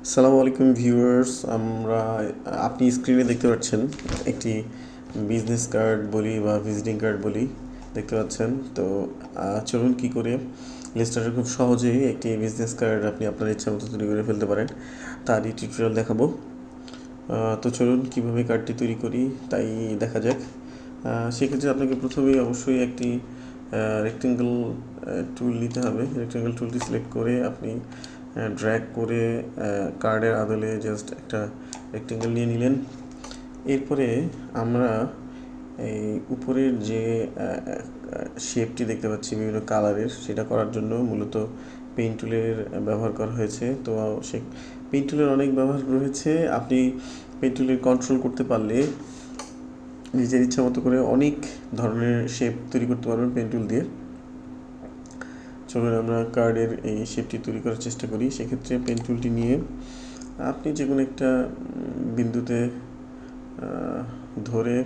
আসসালামু আলাইকুম ভিউয়ার্স। আপনি স্ক্রিনে দেখতে পাচ্ছেন একটি বিজনেস কার্ড বলি বা ভিজিটিং কার্ড বলি দেখতে পাচ্ছেন। তো চলুন কি করে লিস্টারে খুব সহজেই একটি বিজনেস কার্ড আপনি আপনার ইচ্ছা মতো তৈরি করে ফেলতে পারেন তারই টিউটোরিয়াল দেখাবো। তো চলুন কিভাবে কার্ডটি তৈরি করি তাই দেখা যাক। সেক্ষেত্রে আপনাকে প্রথমেই অবশ্যই একটি রেক্টেঙ্গেল টুল নিতে হবে। রেক্টেঙ্গেল টুলটি সিলেক্ট করে আপনি ড্র্যাগ করে কার্ডের আদলে জাস্ট একটা রেক্টেঙ্গেল নিয়ে নিলেন। এরপরে আমরা এই উপরের যে শেপটি দেখতে পাচ্ছি বিভিন্ন কালারের, সেটা করার জন্য মূলত পেইন্ট টুলের ব্যবহার করা হয়েছে। তো সে পেইন্ট টুলের অনেক ব্যবহার রয়েছে। আপনি পেইন্ট টুলের কন্ট্রোল করতে পারলে নিজের ইচ্ছা মতো করে অনেক ধরনের শেপ তৈরি করতে পারবেন পেইন্ট টুল দিয়ে। চলুন আমরা কার্ডের এই শেপটি তৈরি করার চেষ্টা করি। সেক্ষেত্রে পেন টুলটি নিয়ে আপনি যে কোনো একটা বিন্দুতে ধরে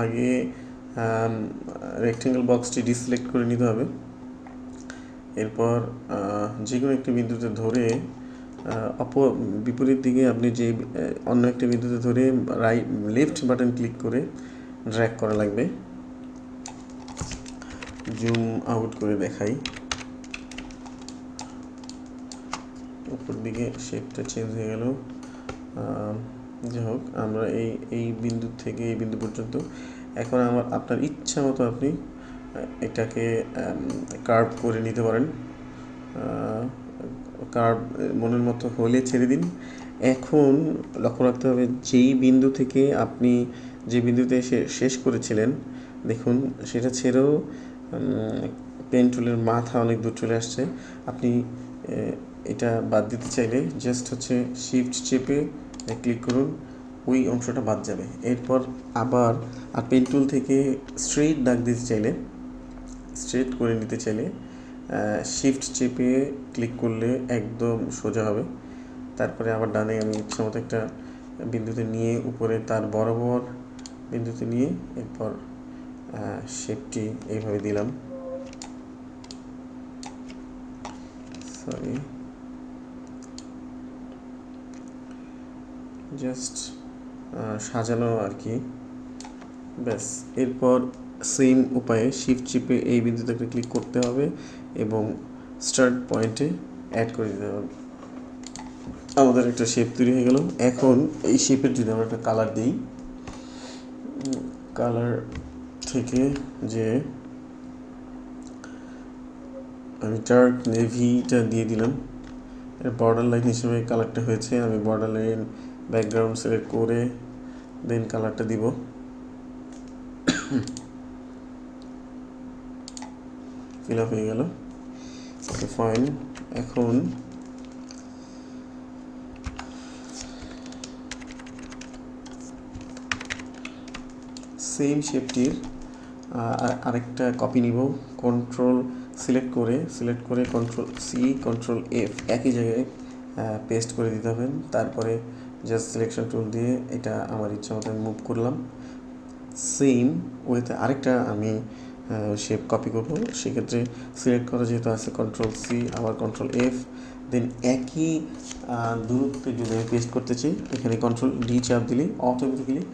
আগে রেক্টেঙ্গেল বক্সটি ডিসিলেক্ট করে নিতে হবে। এরপর যে কোনো একটি বিন্দুতে ধরে বিপরীত দিকে আপনি যে অন্য একটি বিন্দুতে ধরে লেফট বাটন ক্লিক করে ড্র্যাগ করা লাগবে। জুম আউট করে দেখাই, উপর দিকে শেপটা চেঞ্জ হয়ে গেল। যাই হোক, আমরা এই বিন্দু থেকে এই বিন্দু পর্যন্ত এখন আপনার ইচ্ছা মতো আপনি এটাকে কার্ভ করে নিতে পারেন। কার্ভ মনের মতো হলে ছেড়ে দিন। এখন লক্ষ্য রাখতে হবে যেই বিন্দু থেকে আপনি যে বিন্দুতে শেষ করেছিলেন, দেখুন সেটা ছেড়েও পেন টুলের মাথা অনেক দূর চলে আসছে। আপনি এটা বাদ দিতে চাইলে জাস্ট শিফট চেপে ক্লিক করুন, ওই অংশটা বাদ যাবে। এরপর আবার পেন টুল থেকে স্ট্রেইট দাগ দিতে চাইলে, স্ট্রেট করে নিতে চাইলে শিফট চেপে ক্লিক করলে একদম সোজা হবে। তারপরে আবার ডানে আমি ইচ্ছা মতো একটা বিন্দুতে নিয়ে উপরে তার বরাবর বিন্দুতে নিয়ে এরপর শেপটি এইভাবে দিলাম। জাস্ট সাজানো আর কি, ব্যাস। এরপর সেম উপায়ে শিফট চিপে এই বিন্দুতে একটা ক্লিক করতে হবে এবং স্টার্ট পয়েন্টে অ্যাড করে দিতে হবে। আমাদের একটা শেপ তৈরি হয়ে গেল। এখন এই শেপের যদি আমরা একটা কালার দিই, কালার থেকে যে আমি ডার্ক নেভিটা দিয়ে দিলাম, এর বর্ডার লাইন হিসেবে কালারটা হয়েছে। আমি বর্ডার লাইন ব্যাকগ্রাউন্ড সিলেক্ট করে দেন কালারটা দিব। ফিল আপ হয়ে গেল, ওকে ফাইন। এখন সেম শেপটির আরেকটা কপি নিব। কন্ট্রোল সিলেক্ট করে কন্ট্রোল সি কন্ট্রোল এফ একই জায়গায় পেস্ট করে দিতে হবে। তারপরে জাস্ট সিলেকশন টুল দিয়ে এটা আমার ইচ্ছা মতো আমি মুভ করলাম। সেম ওয়েতে আরেকটা আমি শেপ কপি করবো। সেক্ষেত্রে সিলেক্ট করা যেহেতু আছে, কন্ট্রোল সি আবার কন্ট্রোল এফ, দেন একই দূরত্বে যদি আমি পেস্ট করতে চাই, এখানে কন্ট্রোল ডি চাপ দিলেই অটোমেটিক্যালি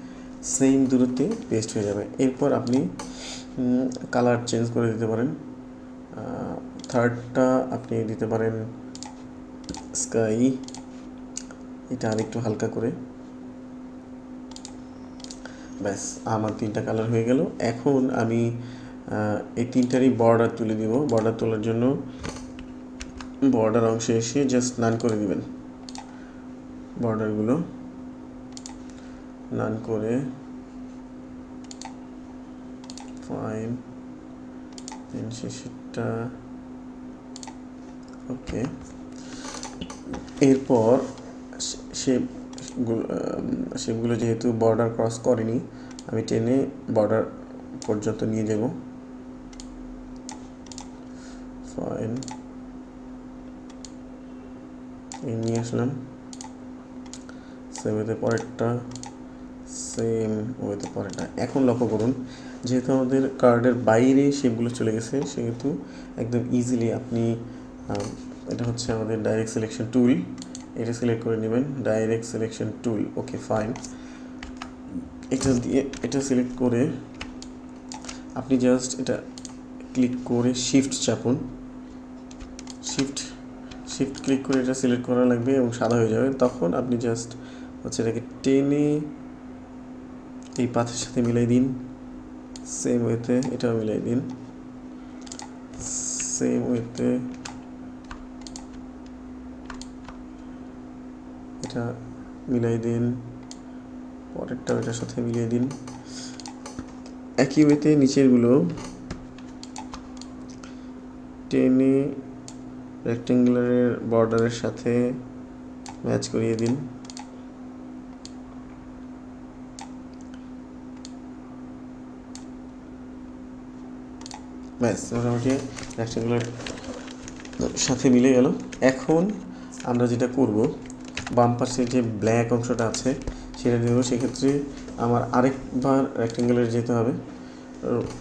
সেম দূরত্বে পেস্ট হয়ে যাবে। এরপর আপনি কালার চেঞ্জ করে দিতে পারেন। থার্ডটা আপনি দিতে পারেন স্কাই, এটা আরেকটু হালকা করে। ব্যাস, আমার তিনটা কালার হয়ে গেল। এখন আমি এই তিনটারই বর্ডার তুলে দিব। বর্ডার তোলার জন্য বর্ডার অংশে এসে জাস্ট নান করে দিবেন। বর্ডারগুলো নান করে ফাইন, শেষেরটা ওকে। এরপর শেপগুলো যেহেতু বর্ডার ক্রস করেনি, আমি টেনে বর্ডার পর্যন্ত নিয়ে যাব। ফাইন, এই নিয়ে আসলাম। সেম ওয়েতে পরেরটা, সেম ওয়েতে পরেরটা। এখন লক্ষ্য করুন, যেহেতু আমাদের কার্ডের বাইরে শেপগুলো চলে গেছে, সেহেতু একদম ইজিলি আপনি এটা হচ্ছে আমাদের ডাইরেক্ট সিলেকশন টুল, এটা সিলেক্ট করে নেবেন। Direct selection tool, okay fine. এটা দিয়ে এটা সিলেক্ট করে আপনি জাস্ট এটা ক্লিক করে শিফট চাপুন। শিফট ক্লিক করে এটা সিলেক্ট করা লাগবে এবং সাদা হয়ে যাবে। তখন আপনি জাস্ট হচ্ছে এটাকে টেনে এই পাথের সাথে মিলাই দিন। সেম ওয়েতে এটাও মিলাই দিন। সেম ওয়েতে এটা মিলাই দিন, পরেরটাও এটার সাথে মিলিয়ে দিন। একই ওয়েতে নিচেরগুলো টেনে রেক্টেঙ্গুলারের বর্ডারের সাথে ম্যাচ করিয়ে দিন। ব্যাস, মোটামুটি রেক্টেঙ্গুলার সাথে মিলে গেল। এখন আমরা যেটা করব, বাম পাশে যে ব্ল্যাক অংশটা আছে সেটা দেব। সেক্ষেত্রে আমার আরেকবার রেক্টেঙ্গুলারে যেতে হবে।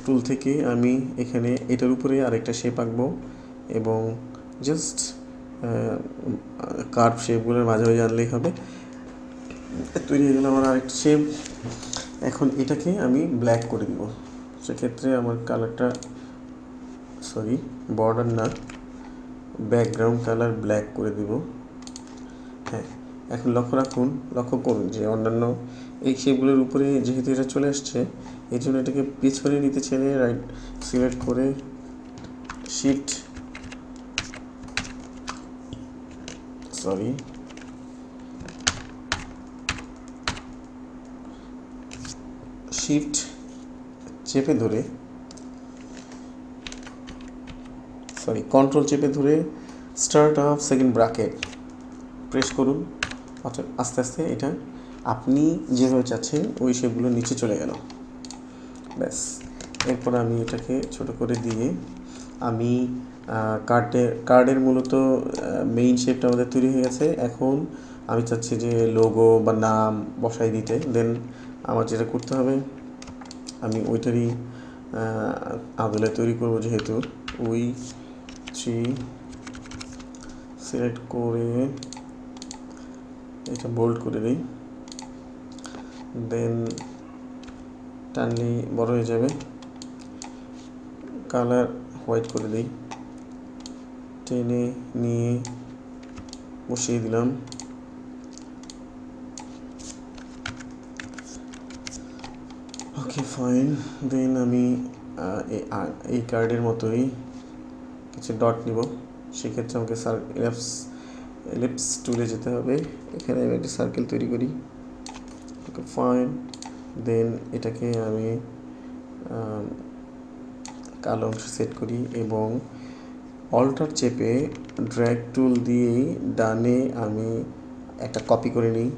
টুল থেকে আমি এখানে এটার উপরে আরেকটা শেপ আঁকবো এবং জাস্ট কার্ভ শেপগুলোর মাঝে মাঝে আনলেই হবে। তৈরি হয়ে গেল আমার আরেকটা শেপ। এখন এটাকে আমি ব্ল্যাক করে দিব। সেক্ষেত্রে আমার কালারটা, বর্ডার না, ব্যাকগ্রাউন্ড কালার ব্ল্যাক করে দিব। হ্যাঁ, এখন লক্ষ্য করুন যে অন্যান্য এই শেপগুলোর উপরে যেহেতু এটা চলে আসছে, এই জন্য এটাকে পিছনে নিতে চাইলে রাইট সিলেক্ট করে শিফট চেপে ধরে কন্ট্রোল চেপে ধরে start of second bracket press করুন। অর্থাৎ আস্তে আস্তে এটা আপনি যেভাবে চাচ্ছেন ওই শেপগুলো নিচে চলে গেল। ব্যাস, এরপর আমি এটাকে ছোট করে দিয়ে আমি কার্ডের মূলত মেইন শেপটা আমাদের তৈরি হয়ে গেছে। এখন আমি চাচ্ছি যে লোগো বা নাম বসাই দিতে। দেন আমার যেটা করতে হবে, আমি ওইটারই আদলে তৈরি করব। যেহেতু ওই সিলেক্ট করে এটা বোল্ড করে দিই, দেন টানলে বড় হয়ে যাবে। কালার হোয়াইট করে দিই, টেনে নিয়ে বসিয়ে দিলাম। Okay fine. দেন আমি এই কার্ডের মতোই কিছু ডট নিব। সেক্ষেত্রে আমাকে এলিপস টুলে যেতে হবে। এখানে আমি একটা সার্কেল তৈরি করি। Okay fine. দেন এটাকে আমি কালো অংশ সেট করি এবং অল্টার চেপে ড্র্যাগ টুল দিয়েই ডানে আমি একটা কপি করে নিই।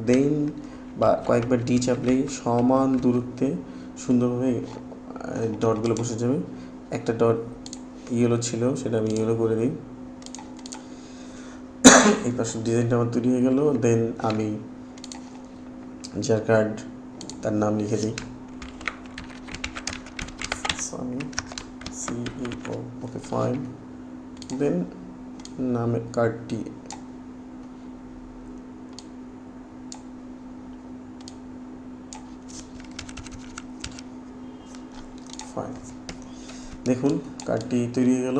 দেন বা কয়েকবার ডি চাপলেই সমান দূরত্বে সুন্দরভাবে ডটগুলো বসে যাবে। একটা ডট ইয়েলো ছিল, সেটা আমি ইয়েলো করে দিই। এই পাশের ডিজাইনটা আমার তৈরি হয়ে গেল। দেন আমি যার কার্ড তার নাম লিখে দিই, CEO। Okay fine. দেন নামের কার্ডটি ফাইন। দেখুন কার্ডটি তৈরি হয়ে গেল।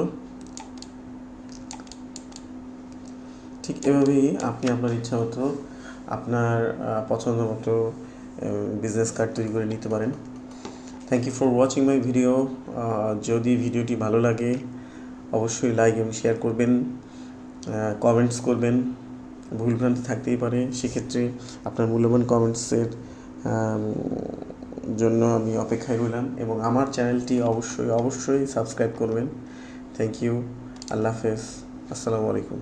ঠিক এভাবেই আপনি আপনার ইচ্ছা মতো আপনার পছন্দ মতো বিজনেস কার্ড তৈরি করে নিতে পারেন। Thank you for watching my video. যদি ভিডিওটি ভালো লাগে অবশ্যই লাইক এবং শেয়ার করবেন, কমেন্টস করবেন। ভুলভ্রান্তি থাকতেই পারে, সেক্ষেত্রে আপনার মূল্যবান কমেন্টসের জন্য আমি অপেক্ষায় রইলাম এবং আমার চ্যানেলটি অবশ্যই সাবস্ক্রাইব করবেন। Thank you. আল্লাহ হাফেজ। আসসালামু আলাইকুম।